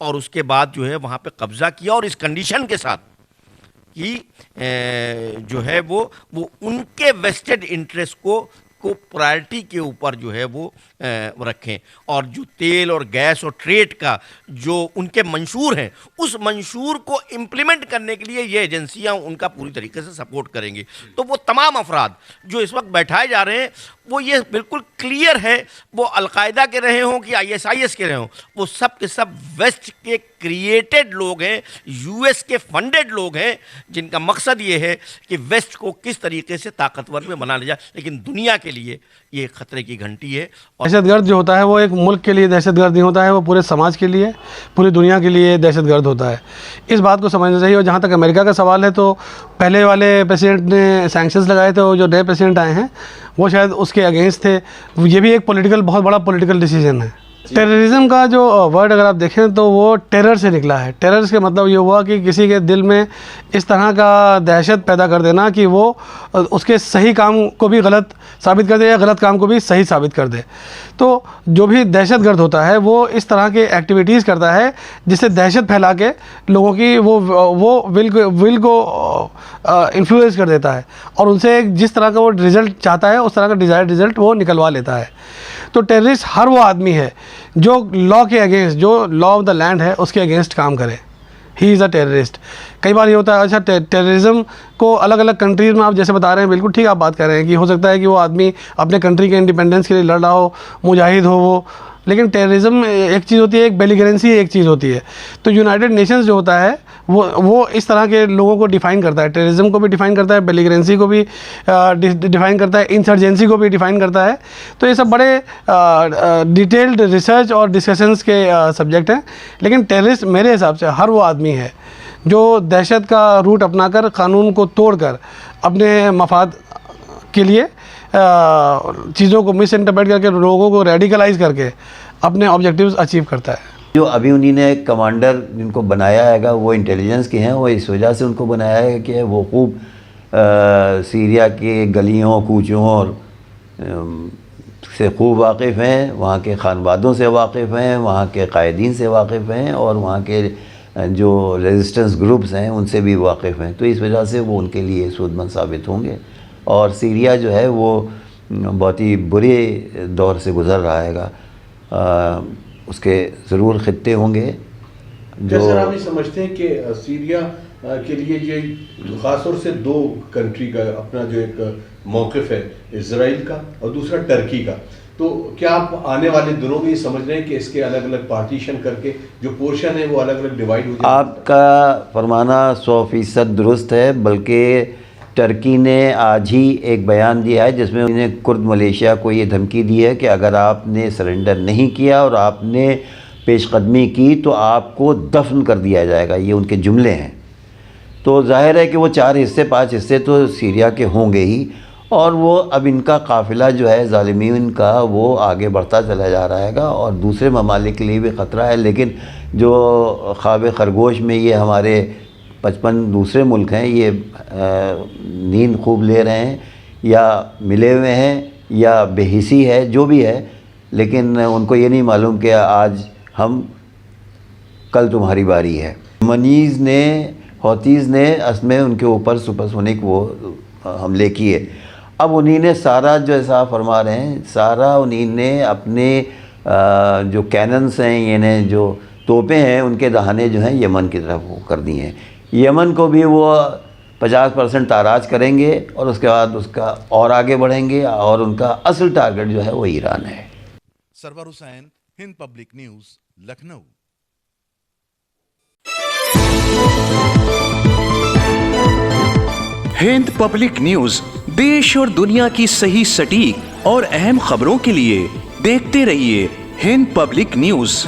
اور اس کے بعد جو ہے وہاں پہ قبضہ کیا، اور اس کنڈیشن کے ساتھ کہ جو ہے وہ ان کے ویسٹڈ انٹرسٹ کو پرائرٹی کے اوپر جو ہے وہ رکھیں، اور جو تیل اور گیس اور ٹریڈ کا جو ان کے منشور ہیں اس منشور کو امپلیمنٹ کرنے کے لیے یہ ایجنسیاں ان کا پوری طریقے سے سپورٹ کریں گی۔ تو وہ تمام افراد جو اس وقت بیٹھائے جا رہے ہیں وہ یہ بالکل کلیئر ہے، وہ القاعدہ کے رہے ہوں کہ ISIS کے رہے ہوں، وہ سب کے سب ویسٹ کے کریٹڈ لوگ ہیں، US کے فنڈڈ لوگ ہیں، جن کا مقصد یہ ہے کہ ویسٹ کو کس طریقے سے طاقتور میں بنا لیا جائے۔ لیکن دنیا کے لیے یہ خطرے کی گھنٹی ہے۔ دہشت گرد جو ہوتا ہے وہ ایک ملک کے لیے دہشت گرد نہیں ہوتا ہے، وہ پورے سماج کے لیے، پوری دنیا کے لیے دہشت گرد ہوتا ہے۔ اس بات کو سمجھنا چاہیے۔ اور جہاں تک امریکہ کا سوال ہے تو پہلے والے پریزیڈنٹ نے سینکشنز لگائے تھے، اور جو نئے پریزیڈنٹ آئے ہیں وہ شاید اس کے اگینسٹ تھے۔ یہ بھی ایک پولیٹیکل، بہت بڑا پولیٹیکل ڈیسیجن ہے۔ ٹیررزم کا جو ورڈ اگر آپ دیکھیں تو وہ ٹیرر سے نکلا ہے۔ ٹیرر کا مطلب یہ ہوا کہ کسی کے دل میں اس طرح کا دہشت پیدا کر دینا کہ وہ اس کے صحیح کام کو بھی غلط ثابت کر دے یا غلط کام کو بھی صحیح ثابت کر دے۔ تو جو بھی دہشت گرد ہوتا ہے وہ اس طرح کے ایکٹیویٹیز کرتا ہے جس سے دہشت پھیلا کے لوگوں کی وہ ول کو انفلوئنس کر دیتا ہے، اور ان سے جس طرح کا وہ رزلٹ چاہتا ہے اس طرح کا ڈیزائرڈ رزلٹ وہ نکلوا لیتا ہے۔ تو ٹیررسٹ ہر وہ آدمی ہے جو لا کے اگینسٹ، جو لا آف دا لینڈ ہے اس کے اگینسٹ کام کرے، ہی از اے ٹیررسٹ۔ کئی بار یہ ہوتا ہے، اچھا ٹیررزم کو الگ الگ کنٹریز میں آپ جیسے بتا رہے ہیں، بالکل ٹھیک آپ بات کر رہے ہیں کہ ہو سکتا ہے کہ وہ آدمی اپنے کنٹری کے انڈیپینڈنس کے لیے لڑ رہا ہو، مجاہد ہو وہ، لیکن ٹیررزم ایک چیز ہوتی ہے، ایک بیلیگرنسی ایک چیز ہوتی ہے۔ تو یونائٹڈ نیشنز جو ہوتا ہے وہ اس طرح کے لوگوں کو ڈیفائن کرتا ہے، ٹیررزم کو بھی ڈیفائن کرتا ہے، بیلیگرنسی کو بھی ڈیفائن کرتا ہے، انسرجنسی کو بھی ڈیفائن کرتا ہے۔ تو یہ سب بڑے ڈیٹیلڈ ریسرچ اور ڈسکشنز کے سبجیکٹ ہیں، لیکن ٹیررسٹ میرے حساب سے ہر وہ آدمی ہے جو دہشت کا روٹ اپنا کر، قانون کو توڑ کر، اپنے مفاد کے لیے چیزوں کو مس انٹرپریٹ کر کے، لوگوں کو ریڈیکلائز کر کے اپنے آبجیکٹیوز اچیو کرتا ہے۔ جو ابھی انہی نے کمانڈر جن کو بنایا ہے وہ انٹیلیجنس کے ہیں، وہ اس وجہ سے ان کو بنایا ہے کہ وہ خوب سیریا کے گلیوں کوچوں اور سے خوب واقف ہیں، وہاں کے خانوادوں سے واقف ہیں، وہاں کے قائدین سے واقف ہیں، اور وہاں کے جو ریزسٹنس گروپس ہیں ان سے بھی واقف ہیں۔ تو اس وجہ سے وہ ان کے لیے سود مند ثابت ہوں گے، اور سیریا جو ہے وہ بہت ہی برے دور سے گزر رہا ہے گا، اس کے ضرور خطے ہوں گے جو سر آپ یہ سمجھتے ہیں کہ سیریا کے لیے یہ خاص طور سے دو کنٹری کا اپنا جو ایک موقف ہے، اسرائیل کا اور دوسرا ٹرکی کا، تو کیا آپ آنے والے دنوں میں یہ سمجھ رہے ہیں کہ اس کے الگ الگ پارٹیشن کر کے جو پورشن ہے وہ الگ الگ ڈیوائیڈ ہو جائے؟ آپ کا فرمانا 100% درست ہے، بلکہ ٹرکی نے آج ہی ایک بیان دیا ہے جس میں انہوں نے کرد ملیشیا کو یہ دھمکی دی ہے کہ اگر آپ نے سرنڈر نہیں کیا اور آپ نے پیش قدمی کی تو آپ کو دفن کر دیا جائے گا، یہ ان کے جملے ہیں۔ تو ظاہر ہے کہ وہ 4 حصے 5 حصے تو سیریا کے ہوں گے ہی، اور وہ اب ان کا قافلہ جو ہے ظالمین کا وہ آگے بڑھتا چلا جا رہا ہے گا، اور دوسرے ممالک کے لیے بھی خطرہ ہے۔ لیکن جو خواب خرگوش میں یہ ہمارے 55 دوسرے ملک ہیں، یہ نیند خوب لے رہے ہیں یا ملے ہوئے ہیں یا بے حسی ہے، جو بھی ہے، لیکن ان کو یہ نہیں معلوم کہ آج ہم، کل تمہاری باری ہے۔ ہوتیز نے اصل میں ان کے اوپر سپرسونک وہ حملے کیے۔ اب انہی نے سارا جو ایسا فرما رہے ہیں، سارا انہی نے اپنے جو کیننس ہیں، یعنی جو توپیں ہیں، ان کے دہانے جو ہیں یمن کی طرف وہ کر دی ہیں۔ یمن کو بھی وہ 50% تاراج کریں گے، اور اس کے بعد اس کا اور آگے بڑھیں گے، اور ان کا اصل ٹارگٹ جو ہے وہ ایران ہے۔ سرور حسین، ہند پبلک نیوز، لکھنؤ۔ ہند پبلک نیوز دیش اور دنیا کی صحیح، سٹیک اور اہم خبروں کے لیے دیکھتے رہیے ہند پبلک نیوز۔